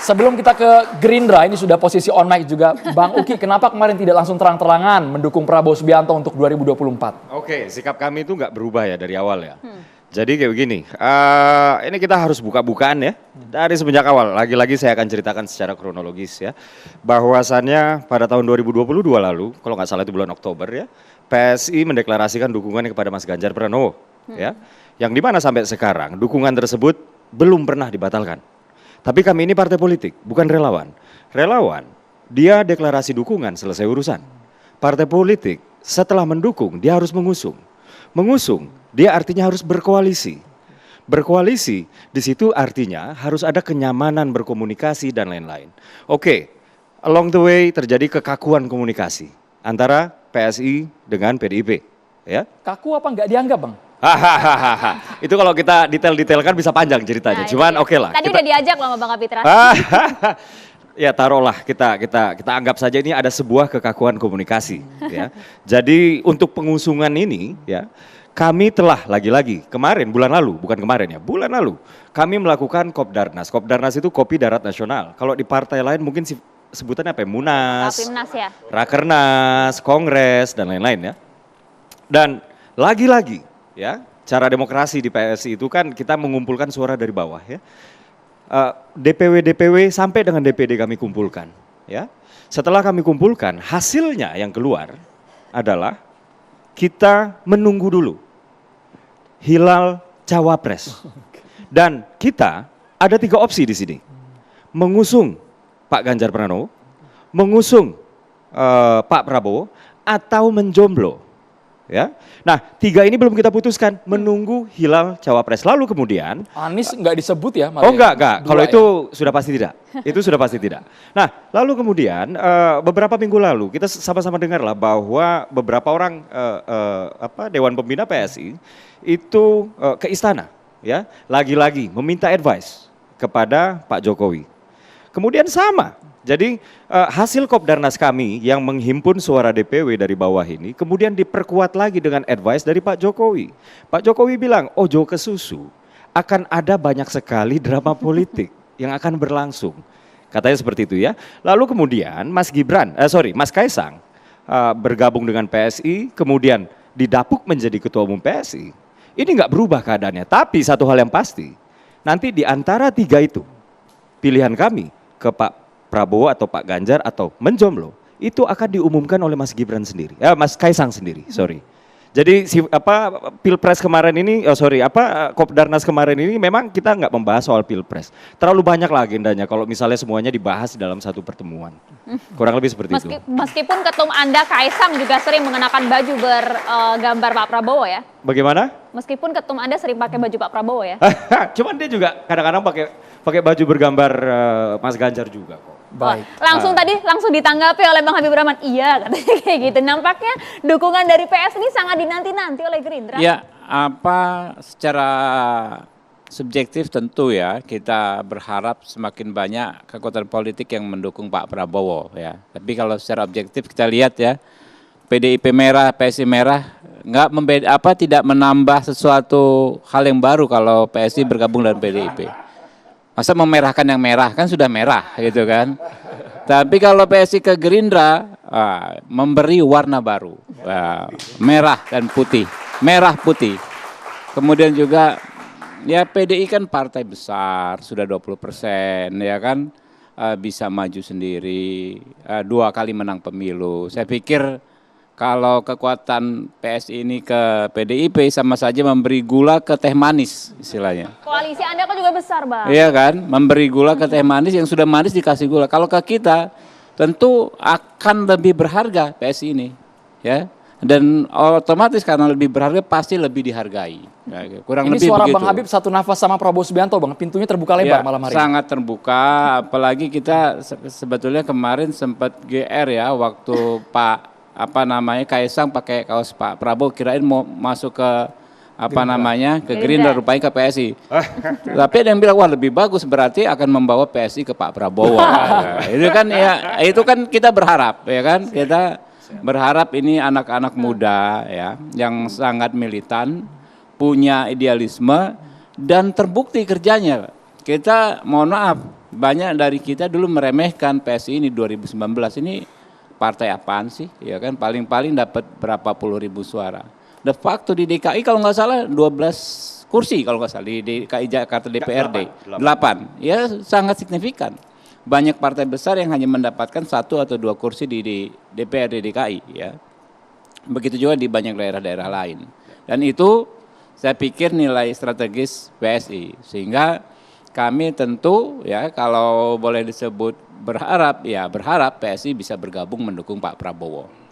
sebelum kita ke Gerindra, ini sudah posisi on mic juga. Bang Uki, kenapa kemarin tidak langsung terang-terangan mendukung Prabowo Subianto untuk 2024? Oke, sikap kami itu nggak berubah ya dari awal ya. Jadi kayak begini, ini kita harus buka-bukaan ya. Dari semenjak awal, lagi-lagi saya akan ceritakan secara kronologis ya. Bahwasannya pada tahun 2022 lalu, kalau nggak salah itu bulan Oktober ya, PSI mendeklarasikan dukungannya kepada Mas Ganjar Pranowo. Ya, yang dimana sampai sekarang dukungan tersebut belum pernah dibatalkan. Tapi kami ini partai politik, bukan relawan. Relawan, dia deklarasi dukungan selesai urusan. Partai politik setelah mendukung, dia harus mengusung. Mengusung, dia artinya harus berkoalisi. Berkoalisi, di situ artinya harus ada kenyamanan berkomunikasi dan lain-lain. Oke, along the way terjadi kekakuan komunikasi antara PSI dengan PDIP. Ya. Kaku apa nggak dianggap, Bang? Hahaha, itu kalau kita detail-detailkan bisa panjang ceritanya. Nah, cuman oke lah. Tadi udah diajak loh sama Bang Kapitra. Ya taruhlah kita anggap saja ini ada sebuah kekakuan komunikasi. Ya. Jadi untuk pengusungan ini ya kami telah lagi-lagi kemarin bulan lalu bukan kemarin ya bulan lalu kami melakukan Kopdarnas. Kopdarnas itu Kopi Darat Nasional. Kalau di partai lain mungkin sebutannya apa? Ya? Munas, Rapimnas ya. Rakernas, Kongres dan lain-lain ya. Dan lagi-lagi ya, cara demokrasi di PSI itu kan kita mengumpulkan suara dari bawah ya. DPW sampai dengan DPD kami kumpulkan ya. Setelah kami kumpulkan, hasilnya yang keluar adalah kita menunggu dulu hilal cawapres. Dan kita ada 3 opsi di sini. Mengusung Pak Ganjar Pranowo, mengusung Pak Prabowo atau menjomblo. Ya, nah 3 ini belum kita putuskan, menunggu hilal cawapres. Lalu kemudian Anies nggak disebut ya? Oh enggak. Kalau itu ya? sudah pasti tidak. Itu sudah pasti tidak. Nah, lalu kemudian beberapa minggu lalu kita sama-sama dengarlah bahwa beberapa orang Dewan Pembina PSI itu ke istana, ya, lagi-lagi meminta advice kepada Pak Jokowi. Kemudian sama. Jadi hasil Kopdarnas kami yang menghimpun suara DPW dari bawah ini kemudian diperkuat lagi dengan advice dari Pak Jokowi. Pak Jokowi bilang, ojo ke susu, akan ada banyak sekali drama politik yang akan berlangsung. Katanya seperti itu ya. Lalu kemudian Mas Kaisang bergabung dengan PSI, kemudian didapuk menjadi Ketua Umum PSI. Ini nggak berubah keadaannya, tapi satu hal yang pasti, nanti di antara 3 itu, pilihan kami ke Pak Prabowo atau Pak Ganjar atau menjomblo itu akan diumumkan oleh Mas Gibran sendiri, Mas Kaisang sendiri, sorry. Jadi Pilpres kemarin ini, Kopdarnas kemarin ini memang kita nggak membahas soal Pilpres. Terlalu banyak lah agendanya kalau misalnya semuanya dibahas dalam satu pertemuan. Kurang lebih seperti itu. Meskipun ketum Anda Kaisang juga sering mengenakan baju bergambar Pak Prabowo ya. Bagaimana? Meskipun ketum Anda sering pakai baju Pak Prabowo ya. Cuman dia juga kadang-kadang pakai baju bergambar Mas Ganjar juga kok. Baik. Langsung ditanggapi oleh Bang Habibur Rahman. Iya katanya kayak gitu. Nampaknya dukungan dari PS ini sangat dinanti-nanti oleh Gerindra. Ya, secara subjektif tentu ya kita berharap semakin banyak kekuatan politik yang mendukung Pak Prabowo ya. Tapi kalau secara objektif kita lihat ya, PDIP merah, PSI merah tidak menambah sesuatu hal yang baru kalau PSI bergabung dengan PDIP. Masa memerahkan yang merah, kan sudah merah gitu kan. Tapi kalau PSI ke Gerindra, memberi warna baru. Merah dan putih, merah putih. Kemudian juga ya PDI kan partai besar, sudah 20% ya kan. Bisa maju sendiri, 2 kali menang pemilu. Saya pikir kalau kekuatan PSI ini ke PDIP sama saja memberi gula ke teh manis istilahnya. Koalisi Anda kan juga besar, Bang. Iya kan, memberi gula ke teh manis, yang sudah manis dikasih gula. Kalau ke kita tentu akan lebih berharga PSI ini, ya. Dan otomatis karena lebih berharga pasti lebih dihargai. Ya, kurang ini lebih suara begitu. Bang Habib satu nafas sama Prabowo Subianto, Bang. Pintunya terbuka lebar malam hari ini. Sangat terbuka, apalagi kita sebetulnya kemarin sempat GR ya waktu Kaisang pakai kaos Pak Prabowo, kirain mau masuk ke ke Gerindra, rupanya ke PSI. Tapi ada yang bilang wah lebih bagus, berarti akan membawa PSI ke Pak Prabowo. Itu kan kita berharap ya kan, kita berharap ini anak-anak muda ya yang sangat militan, punya idealisme dan terbukti kerjanya. Kita mohon maaf banyak dari kita dulu meremehkan PSI ini 2019 ini partai apaan sih, ya kan paling-paling dapat berapa puluh ribu suara. De facto di DKI kalau nggak salah 12 kursi kalau nggak salah di DKI Jakarta DPRD 8. Ya sangat signifikan. Banyak partai besar yang hanya mendapatkan 1 atau 2 kursi di DPRD DKI ya. Begitu juga di banyak daerah-daerah lain. Dan itu saya pikir nilai strategis PSI sehingga kami tentu ya kalau boleh disebut berharap PSI bisa bergabung mendukung Pak Prabowo.